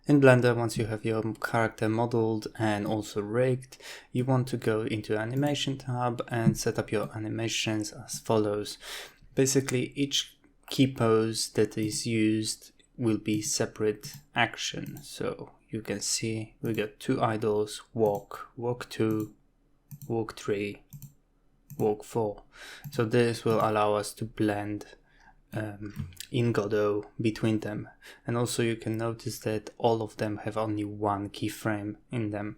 In Blender, once you have your character modeled and also rigged, you want to go into Animation tab and set up your animations as follows. Basically, each key pose that is used will be separate action. So you can see we got 2 idles: walk, walk 2, walk 3, walk 4. So this will allow us to blend in Godot between them. And also you can notice that all of them have only one keyframe in them.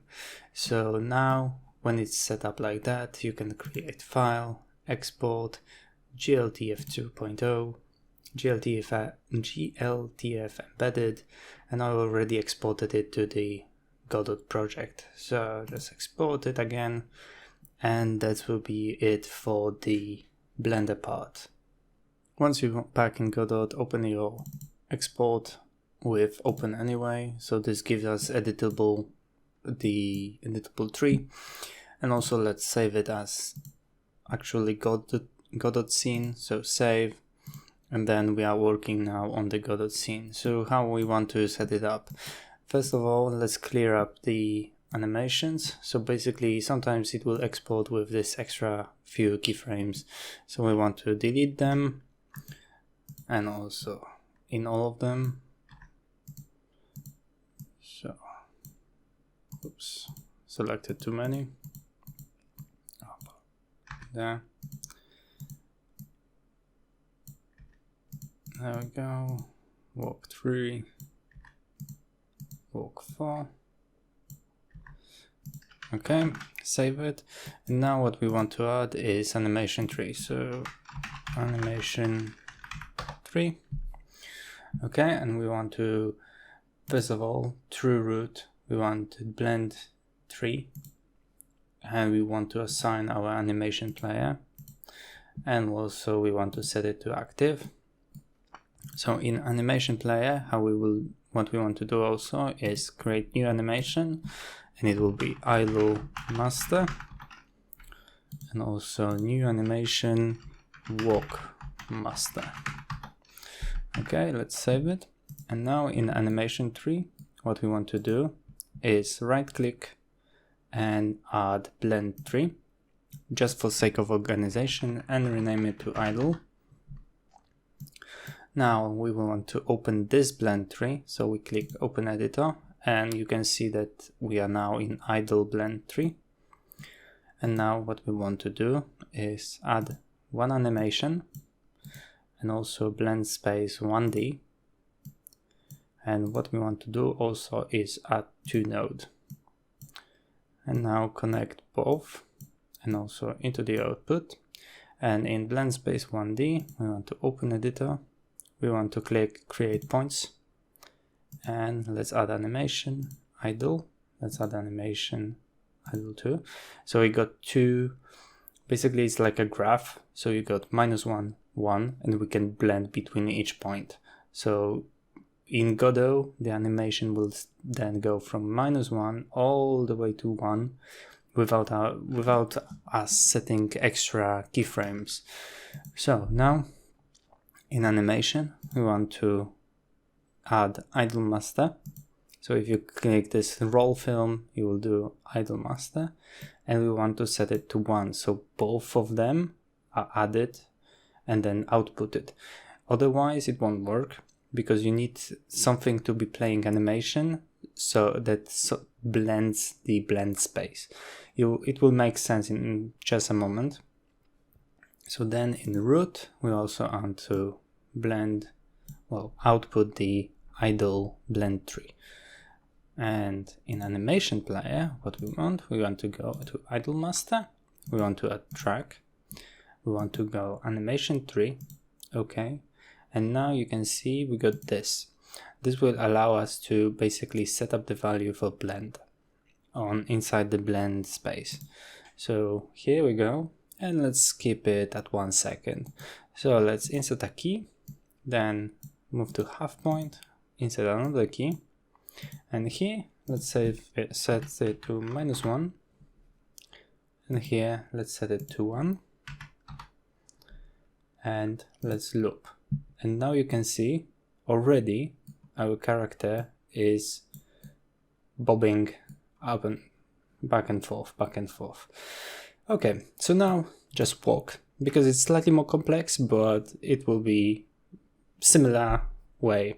So now when it's set up like that, you can create file, export, GLTF 2.0, GLTF embedded, and I already exported it to the Godot project. So just export it again, and that will be it for the Blender part. Once you're back in Godot, open your export with Open Anyway. So this gives us the editable tree, and also let's save it as actually Godot scene. So save, and then we are working now on the Godot scene. So how we want to set it up? First of all, let's clear up the animations. So basically sometimes it will export with this extra few keyframes. So we want to delete them, and also in all of them. So, oops, selected too many. There. There we go. Walk 3, walk 4. Okay, save it. And now what we want to add is animation 3. So animation 3. Okay, and we want to, first of all, true root, we want to blend 3, and we want to assign our animation player, and also we want to set it to active. So in animation player, what we want to do also is create new animation, and it will be idle master, and also new animation walk master. Okay, let's save it. And now in animation 3, what we want to do is right click and add blend 3, just for sake of organization, and rename it to idle. Now we want to open this blend 3, so we click open editor, and you can see that we are now in idle blend 3. And now what we want to do is add one animation, and also blend space 1D. And what we want to do also is add 2 node. And now connect both, and also into the output. And in blend space 1D, we want to open editor. We want to click create points, and let's add animation idle. Let's add animation idle 2. So we got 2. Basically it's like a graph. So you got -1, 1, and we can blend between each point. So in Godot, the animation will then go from -1 all the way to 1 without us setting extra keyframes. So now in animation, we want to add idle master. So if you click this roll film, you will do idle master, and we want to set it to 1. So both of them are added and then outputted. Otherwise it won't work, because you need something to be playing animation so that blends the blend space. It will make sense in just a moment. So then in root, we also want to output the idle blend 3. And in animation player, what we want to go to idle master, we want to add track, we want to go animation 3, okay. And now you can see we got this. This will allow us to basically set up the value for blend inside the blend space. So here we go, and let's keep it at 1 second. So let's insert a key, then move to half point, insert another key, and here let's set it to -1, and here let's set it to 1, and let's loop. And now you can see already our character is bobbing up and back and forth, back and forth. Okay, so now just walk, because it's slightly more complex, but it will be similar way.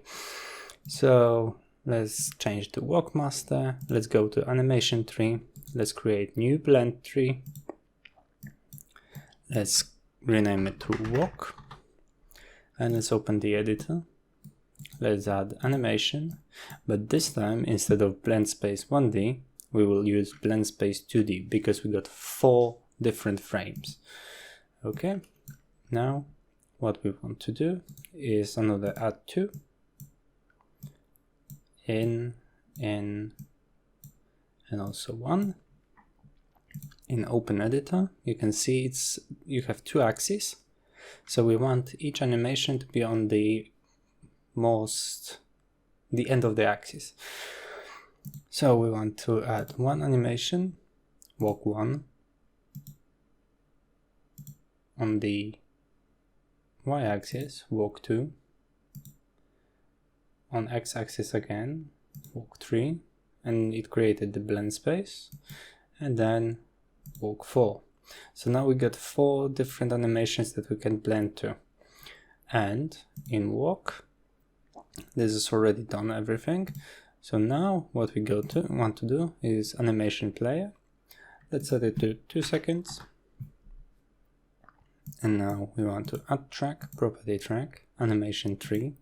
So let's change the walk master. Let's go to animation tree. Let's create new blend tree. Let's rename it to walk. And let's open the editor. Let's add animation, but this time instead of blend space 1D, we will use blend space 2D because we got 4 different frames. Okay, now what we want to do is another add 2 in, and also 1. In open editor, you can see you have 2 axes, so we want each animation to be on the end of the axis. So we want to add 1 animation, walk 1, on the y-axis, walk 2, on x-axis again, walk 3, and it created the blend space, and then walk 4. So now we got 4 different animations that we can blend to. And in walk, this is already done everything. So now what we want to do is animation player. Let's set it to 2 seconds. And now we want to add track, property track, animation tree.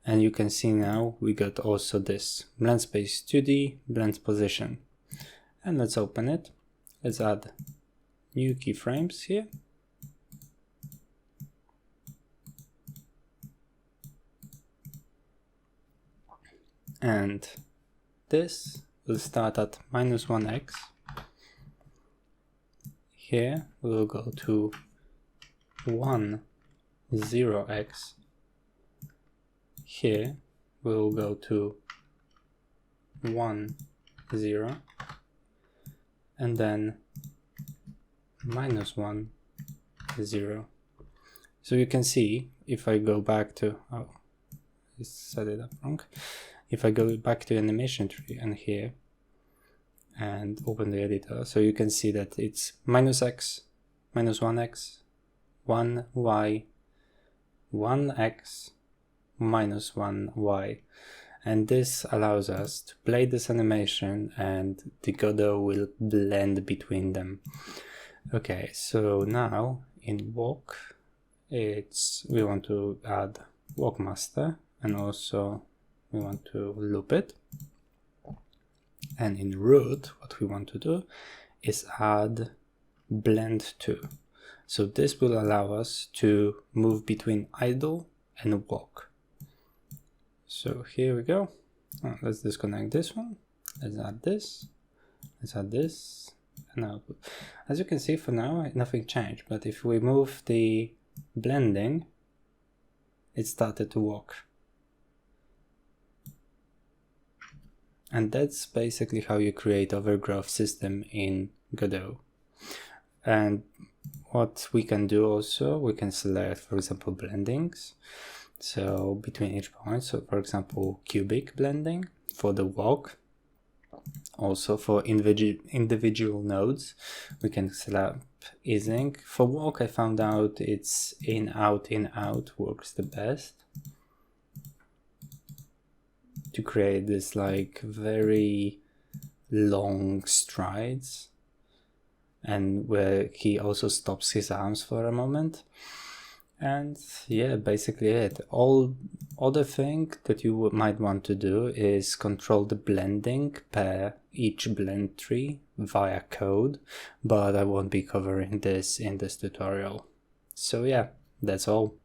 And you can see now we got also this blend space 2D, blend position. And let's open it. Let's add new keyframes here. And this will start at -1x. Here we will go to 10x. Here we will go to 10, and then -1, 0. So you can see if I go back to, oh, I set it up wrong. If I go back to animation tree and here and open the editor, so you can see that it's -x, -1x, 1y, 1x, -1y. And this allows us to play this animation and the Godot will blend between them. Okay, so now in walk, we want to add walk master, and also we want to loop it. And in root, what we want to do is add blend to. So this will allow us to move between idle and walk. So here we go. Let's disconnect this one. Let's add this. Let's add this. And output. As you can see, for now, nothing changed. But if we move the blending, it started to walk. And that's basically how you create overgrowth system in Godot. And what we can do also, we can select, for example, blendings. So between each point, so for example, cubic blending for the walk. Also for individual nodes, we can select easing. For walk, I found out it's in, out works the best. To create this like very long strides, and where he also stops his arms for a moment. And yeah, basically it. All other thing that you might want to do is control the blending per each blend tree via code, but I won't be covering this in this tutorial. So yeah, that's all.